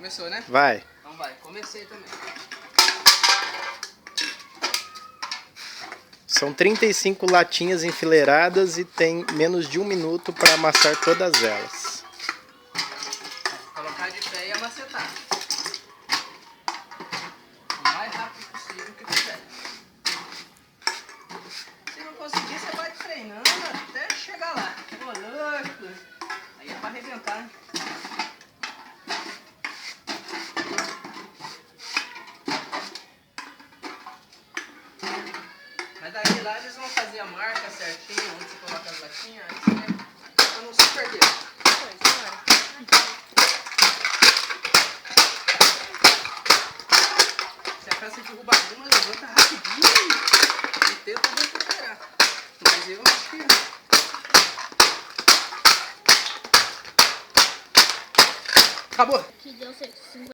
Começou, né? Vai. Então vai, comecei também. São 35 latinhas enfileiradas e tem menos de 1 minuto para amassar todas elas. Colocar de pé e amacetar. O mais rápido possível que puder. Se não conseguir, você vai treinando até chegar lá. Ô, louco! Aí é pra arrebentar, né? Mas daí lá eles vão fazer a marca certinho, onde você coloca as latinhas, aí você pra não se perder. Se a peça derrubar uma, levanta rapidinho e tenta recuperar. Mas eu acho que... Acabou! Que deu 50.